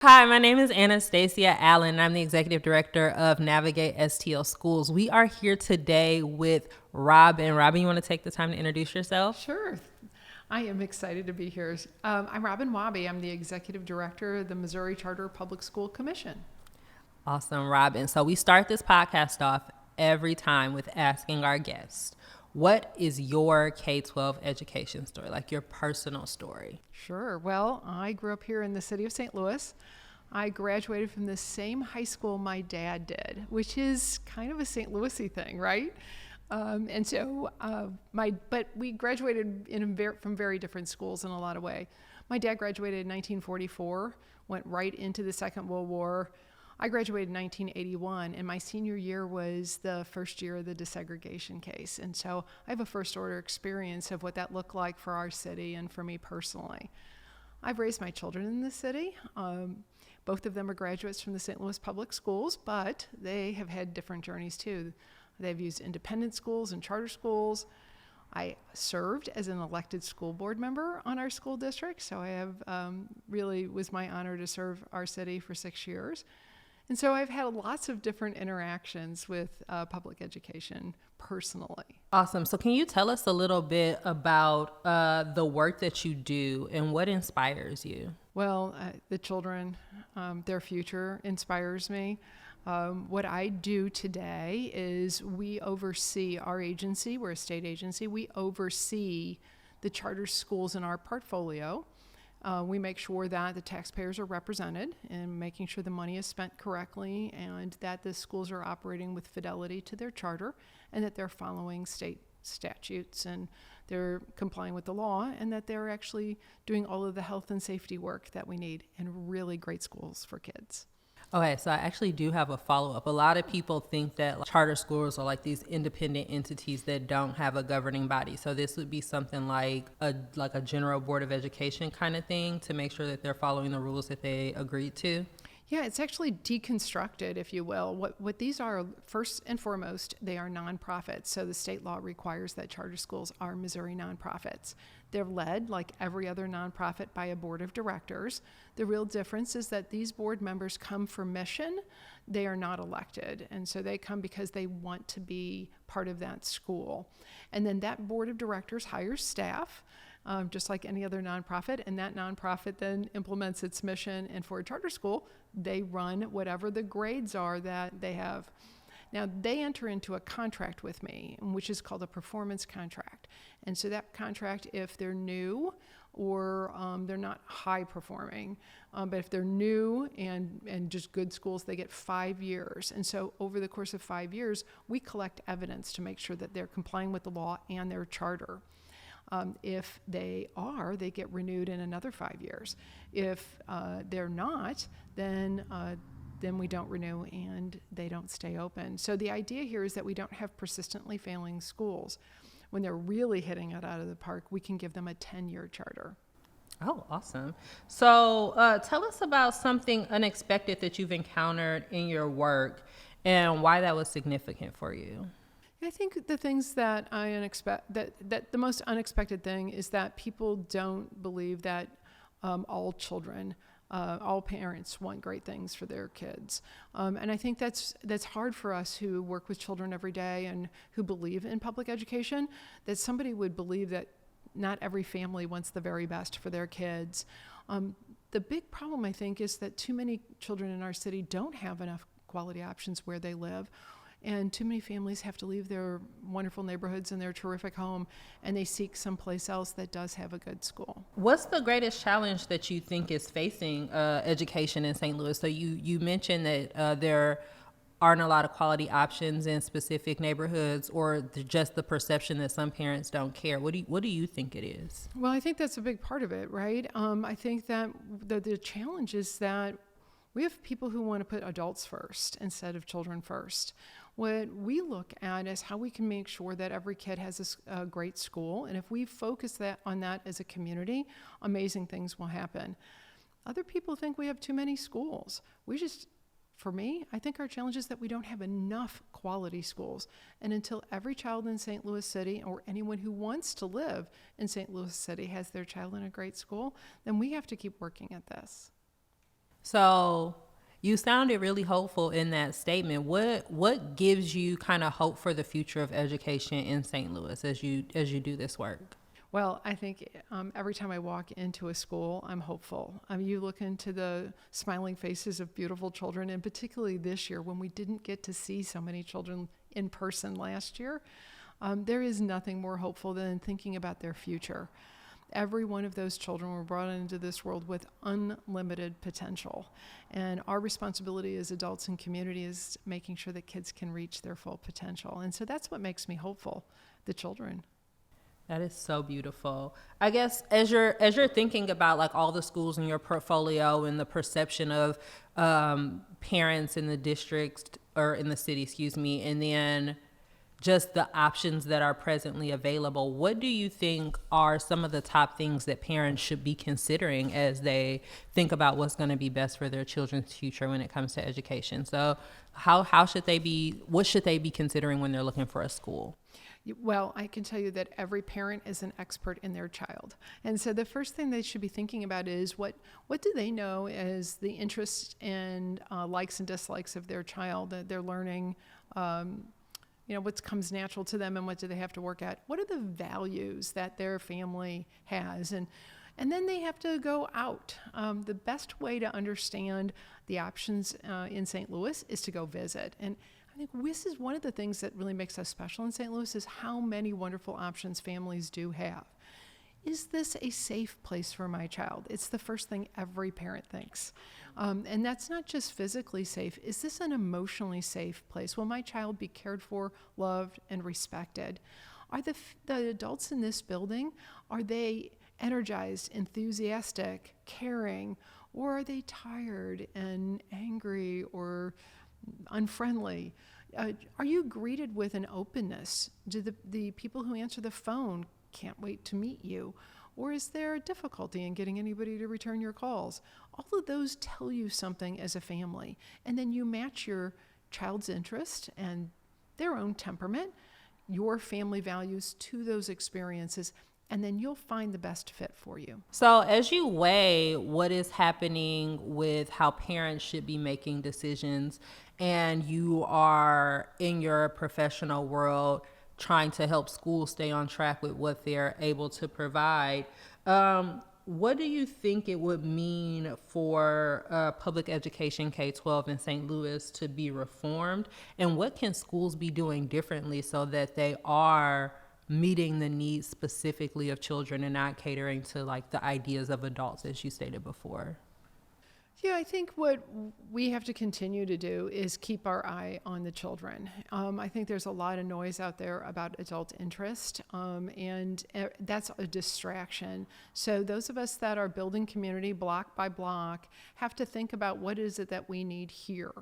Hi, my name is Anastasia Allen, and I'm the Executive Director of Navigate STL Schools. We are here today with Robbyn. Robbyn, you want to take the time to introduce yourself? Sure. I am excited to be here. I'm Robbyn Wahby. I'm the Executive Director of the Missouri Charter Public School Commission. Awesome, Robbyn. So we start this podcast off every time with asking our guests, what is your K-12 education story, like your personal story? Sure. Well, I grew up here in the city of St. Louis. I graduated from the same high school my dad did, which is kind of a St. Louis-y thing, right? But we graduated from very different schools in a lot of ways. My dad graduated in 1944, went right into the Second World War. I graduated in 1981, and my senior year was the first year of the desegregation case. And so I have a first order experience of what that looked like for our city and for me personally. I've raised my children in the city. Both of them are graduates from the St. Louis Public Schools, but they have had different journeys too. They've used independent schools and charter schools. I served as an elected school board member on our school district, so I have really was my honor to serve our city for 6 years. And so I've had lots of different interactions with public education personally. Awesome. So can you tell us a little bit about the work that you do and what inspires you? Well, the children, their future inspires me. What I do today is we oversee our agency. We're a state agency. We oversee the charter schools in our portfolio. We make sure that the taxpayers are represented and making sure the money is spent correctly and that the schools are operating with fidelity to their charter and that they're following state statutes and they're complying with the law and that they're actually doing all of the health and safety work that we need in really great schools for kids. Okay, so I actually do have a follow-up. A lot of people think that charter schools are like these independent entities that don't have a governing body. So this would be something like a general board of education kind of thing to make sure that they're following the rules that they agreed to. Yeah, it's actually deconstructed, if you will. What these are, first and foremost, they are nonprofits. So the state law requires that charter schools are Missouri nonprofits. They're led, like every other nonprofit, by a board of directors. The real difference is that these board members come for mission. They are not elected. And so they come because they want to be part of that school. And then that board of directors hires staff. Just like any other nonprofit, and that nonprofit then implements its mission. And for a charter school, they run whatever the grades are that they have. Now, they enter into a contract with me, which is called a performance contract. And so that contract, if they're new or they're not high performing, but if they're new and just good schools, they get 5 years. And so over the course of 5 years, we collect evidence to make sure that they're complying with the law and their charter. If they are, they get renewed in another 5 years. If they're not, then we don't renew and they don't stay open. So the idea here is that we don't have persistently failing schools. When they're really hitting it out of the park, we can give them a 10-year charter. Oh, awesome. So tell us about something unexpected that you've encountered in your work and why that was significant for you. I think the things that that the most unexpected thing is that people don't believe that all children, all parents want great things for their kids. And I think that's hard for us who work with children every day and who believe in public education, that somebody would believe that not every family wants the very best for their kids. The big problem, I think, is that too many children in our city don't have enough quality options where they live. And too many families have to leave their wonderful neighborhoods and their terrific home, and they seek someplace else that does have a good school. What's the greatest challenge that you think is facing education in St. Louis? So you mentioned that there aren't a lot of quality options in specific neighborhoods, or just the perception that some parents don't care. What do you think it is? Well, I think that's a big part of it, right? I think that the challenge is that we have people who want to put adults first instead of children first. What we look at is how we can make sure that every kid has a great school. And if we focus on that as a community, amazing things will happen. Other people think we have too many schools. For me, I think our challenge is that we don't have enough quality schools. And until every child in St. Louis City, or anyone who wants to live in St. Louis City, has their child in a great school, then we have to keep working at this. So you sounded really hopeful in that statement. What gives you kind of hope for the future of education in St. Louis as you do this work? Well, I think every time I walk into a school, I'm hopeful. You look into the smiling faces of beautiful children, and particularly this year when we didn't get to see so many children in person last year, there is nothing more hopeful than thinking about their future. Every one of those children were brought into this world with unlimited potential. And our responsibility as adults and community is making sure that kids can reach their full potential. And so that's what makes me hopeful, the children. That is so beautiful. I guess as you're thinking about like all the schools in your portfolio and the perception of parents in the district or in the city, excuse me, and then just the options that are presently available, what do you think are some of the top things that parents should be considering as they think about what's going to be best for their children's future when it comes to education? So how should they be, what should they be considering when they're looking for a school? Well, I can tell you that every parent is an expert in their child. And so the first thing they should be thinking about is what do they know as the interests and likes and dislikes of their child that they're learning, what comes natural to them and what do they have to work at? What are the values that their family has? And then they have to go out. The best way to understand the options in St. Louis is to go visit. And I think this is one of the things that really makes us special in St. Louis is how many wonderful options families do have. Is this a safe place for my child? It's the first thing every parent thinks. And that's not just physically safe. Is this an emotionally safe place? Will my child be cared for, loved, and respected? Are the adults in this building, are they energized, enthusiastic, caring, or are they tired and angry or unfriendly? Are you greeted with an openness? Do the people who answer the phone can't wait to meet you? Or is there difficulty in getting anybody to return your calls? All of those tell you something as a family. And then you match your child's interest and their own temperament, your family values to those experiences, and then you'll find the best fit for you. So as you weigh what is happening with how parents should be making decisions, and you are in your professional world trying to help schools stay on track with what they're able to provide, what do you think it would mean for public education K-12 in St. Louis to be reformed? And what can schools be doing differently so that they are meeting the needs specifically of children and not catering to like the ideas of adults, as you stated before? Yeah, I think what we have to continue to do is keep our eye on the children. I think there's a lot of noise out there about adult interest, and that's a distraction. So those of us that are building community block by block have to think about what is it that we need here.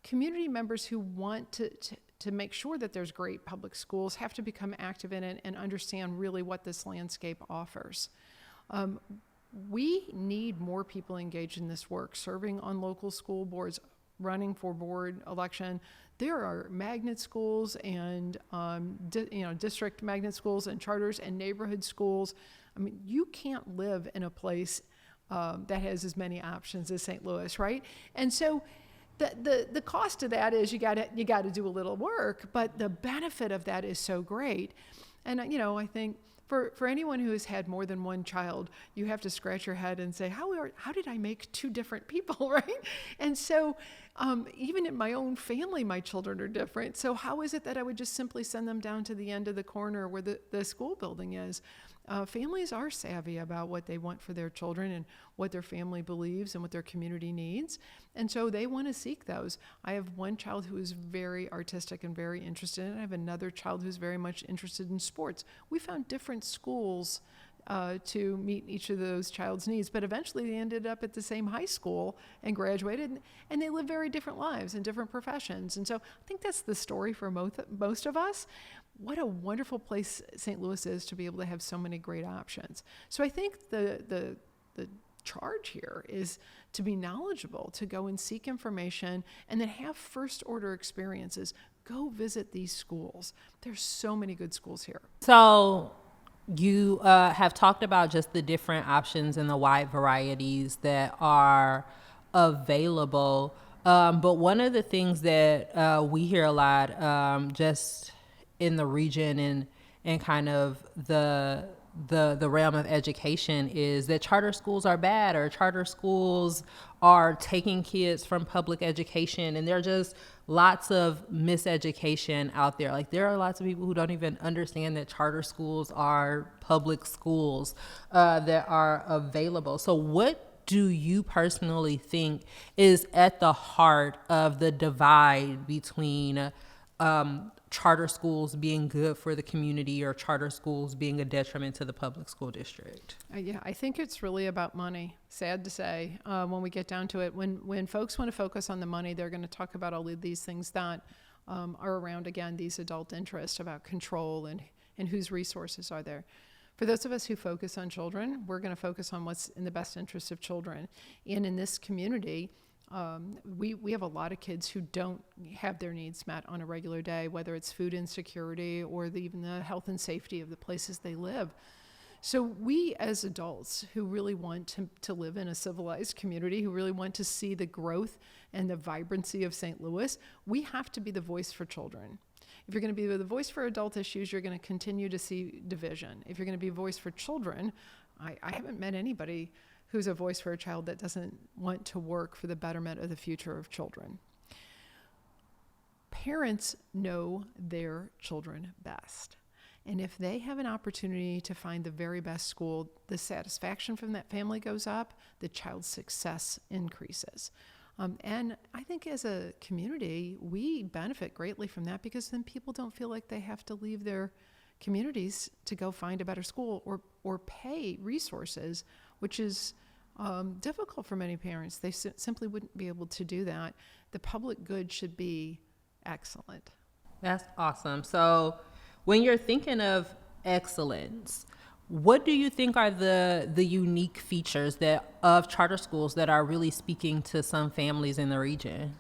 Community members who want to make sure that there's great public schools have to become active in it and understand really what this landscape offers. We need more people engaged in this work, serving on local school boards, running for board election. There are magnet schools and district magnet schools and charters and neighborhood schools. I mean, you can't live in a place that has as many options as St. Louis, right? And so the cost of that is you got to do a little work, but the benefit of that is so great. And I think for anyone who has had more than one child, you have to scratch your head and say, how did I make two different people, right? And so even in my own family, my children are different. So how is it that I would just simply send them down to the end of the corner where the school building is? Families are savvy about what they want for their children and what their family believes and what their community needs. And so they want to seek those. I have one child who is very artistic and very interested in it. I have another child who's very much interested in sports. We found different schools to meet each of those child's needs, but eventually they ended up at the same high school and graduated, and they live very different lives in different professions. And so I think that's the story for most of us. What a wonderful place St. Louis is to be able to have so many great options. So I think the charge here is to be knowledgeable, to go and seek information, and then have first order experiences. Go visit these schools. There's so many good schools here. So you have talked about just the different options and the wide varieties that are available. But one of the things that we hear a lot, just in the region and kind of the realm of education, is that charter schools are bad, or charter schools are taking kids from public education, and there are just lots of miseducation out there. Like, there are lots of people who don't even understand that charter schools are public schools that are available. So what do you personally think is at the heart of the divide between charter schools being good for the community or charter schools being a detriment to the public school district? Yeah, I think it's really about money. Sad to say, when we get down to it, when folks want to focus on the money, they're going to talk about all of these things that are around, again, these adult interests about control and whose resources are there. For those of us who focus on children, we're going to focus on what's in the best interest of children. And in this community, we have a lot of kids who don't have their needs met on a regular day, whether it's food insecurity or even the health and safety of the places they live. So we as adults who really want to live in a civilized community, who really want to see the growth and the vibrancy of St. Louis, we have to be the voice for children. If you're going to be the voice for adult issues, you're going to continue to see division. If you're going to be a voice for children, I haven't met anybody who's a voice for a child that doesn't want to work for the betterment of the future of children. Parents know their children best. And if they have an opportunity to find the very best school, the satisfaction from that family goes up, the child's success increases. And I think as a community, we benefit greatly from that, because then people don't feel like they have to leave their communities to go find a better school or pay resources, which is difficult for many parents. They simply wouldn't be able to do that. The public good should be excellent. That's awesome. So when you're thinking of excellence, what do you think are the unique features of charter schools that are really speaking to some families in the region?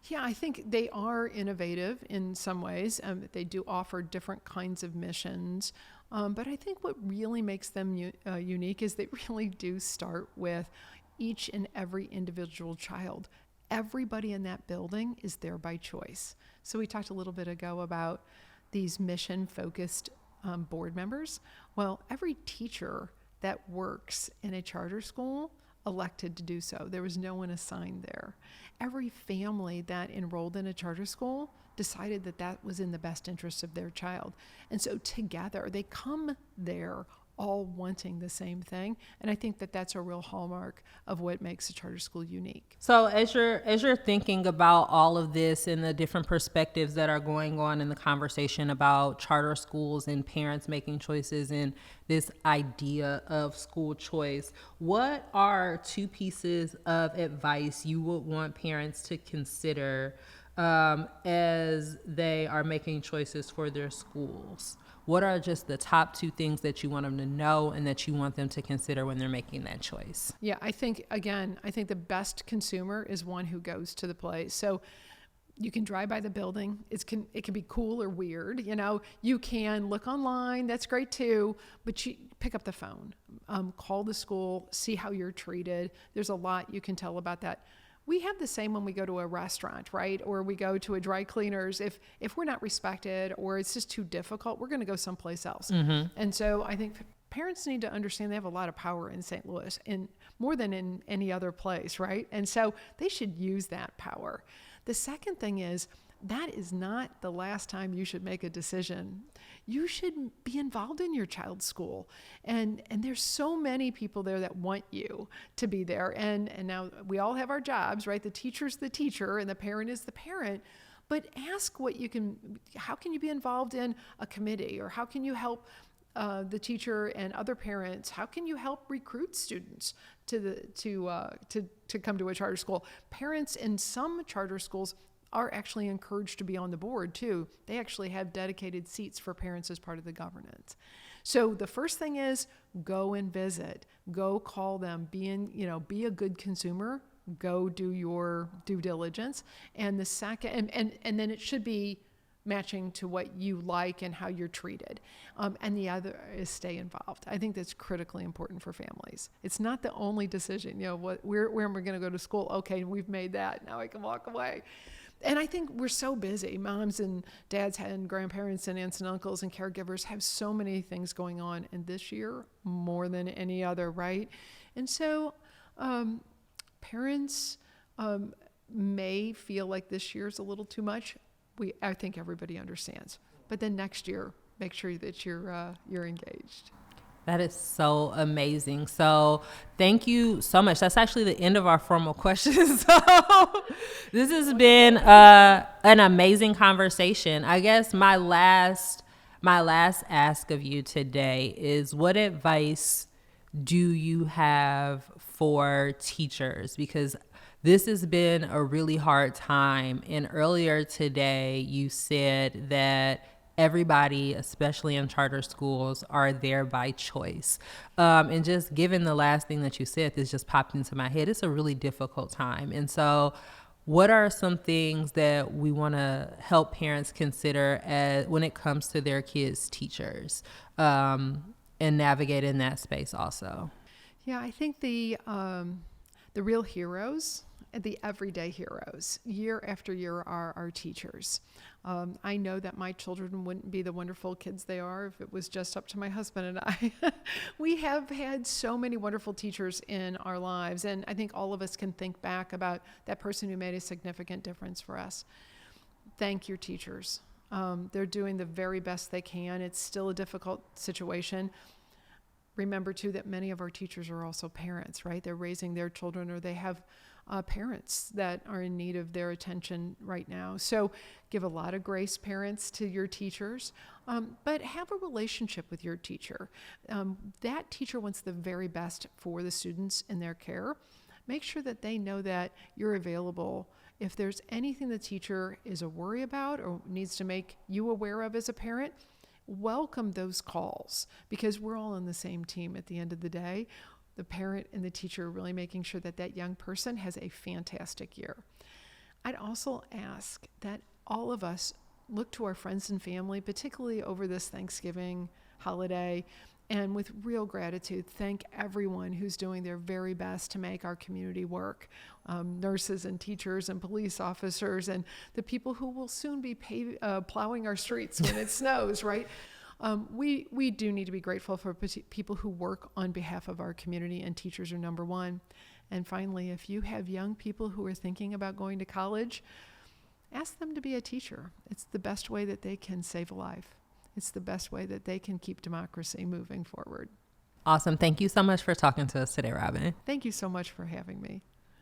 Yeah, I think they are innovative in some ways. They do offer different kinds of missions. But I think what really makes them unique is they really do start with each and every individual child. Everybody in that building is there by choice. So we talked a little bit ago about these mission-focused board members. Well, every teacher that works in a charter school elected to do so. There was no one assigned there. Every family that enrolled in a charter school decided that that was in the best interest of their child. And so together, they come there all wanting the same thing. And I think that that's a real hallmark of what makes a charter school unique. So as you're thinking about all of this and the different perspectives that are going on in the conversation about charter schools and parents making choices and this idea of school choice, what are two pieces of advice you would want parents to consider as they are making choices for their schools? What are just the top two things that you want them to know and that you want them to consider when they're making that choice? Yeah, I think the best consumer is one who goes to the place. So you can drive by the building. It can be cool or weird. You can look online. That's great too. But you pick up the phone, call the school, see how you're treated. There's a lot you can tell about that. We have the same when we go to a restaurant, right? Or we go to a dry cleaners. If we're not respected or it's just too difficult, we're going to go someplace else. Mm-hmm. And so I think parents need to understand they have a lot of power in St. Louis, and more than in any other place, right? And so they should use that power. The second thing is, that is not the last time you should make a decision. You should be involved in your child's school. And there's so many people there that want you to be there. And now we all have our jobs, right? The teacher's the teacher and the parent is the parent. But ask how can you be involved in a committee, or how can you help the teacher and other parents? How can you help recruit students to come to a charter school? Parents in some charter schools are actually encouraged to be on the board too. They actually have dedicated seats for parents as part of the governance. So the first thing is, go and visit, go call them, be a good consumer, go do your due diligence. And the second, and then it should be matching to what you like and how you're treated. And the other is stay involved. I think that's critically important for families. It's not the only decision, where am I going to go to school? Okay, we've made that. Now I can walk away. And I think we're so busy. Moms and dads and grandparents and aunts and uncles and caregivers have so many things going on. And this year, more than any other, right? And so parents may feel like this year's a little too much. I think everybody understands. But then next year, make sure that you're engaged. That is so amazing. So thank you so much. That's actually the end of our formal questions. So this has been an amazing conversation. I guess my last ask of you today is, what advice do you have for teachers? Because this has been a really hard time. And earlier today, you said that everybody, especially in charter schools, are there by choice. And just given the last thing that you said, this just popped into my head. It's a really difficult time. And so what are some things that we want to help parents consider when it comes to their kids' teachers, and navigate in that space also? Yeah, I think the real heroes, the everyday heroes, year after year, are our teachers. I know that my children wouldn't be the wonderful kids they are if it was just up to my husband and I. We have had so many wonderful teachers in our lives, and I think all of us can think back about that person who made a significant difference for us. Thank your teachers. They're doing the very best they can. It's still a difficult situation. Remember, too, that many of our teachers are also parents, right? They're raising their children, or they have parents that are in need of their attention right now. So give a lot of grace, parents, to your teachers, but have a relationship with your teacher. That teacher wants the very best for the students in their care. Make sure that they know that you're available. If there's anything the teacher is a worry about or needs to make you aware of as a parent, welcome those calls, because we're all on the same team at the end of the day. The parent and the teacher are really making sure that that young person has a fantastic year. I'd also ask that all of us look to our friends and family, particularly over this Thanksgiving holiday, and with real gratitude, thank everyone who's doing their very best to make our community work. Nurses and teachers and police officers and the people who will soon be plowing our streets when it snows, right? We do need to be grateful for people who work on behalf of our community, and teachers are number one. And finally, if you have young people who are thinking about going to college, ask them to be a teacher. It's the best way that they can save a life. It's the best way that they can keep democracy moving forward. Awesome. Thank you so much for talking to us today, Robbyn. Thank you so much for having me.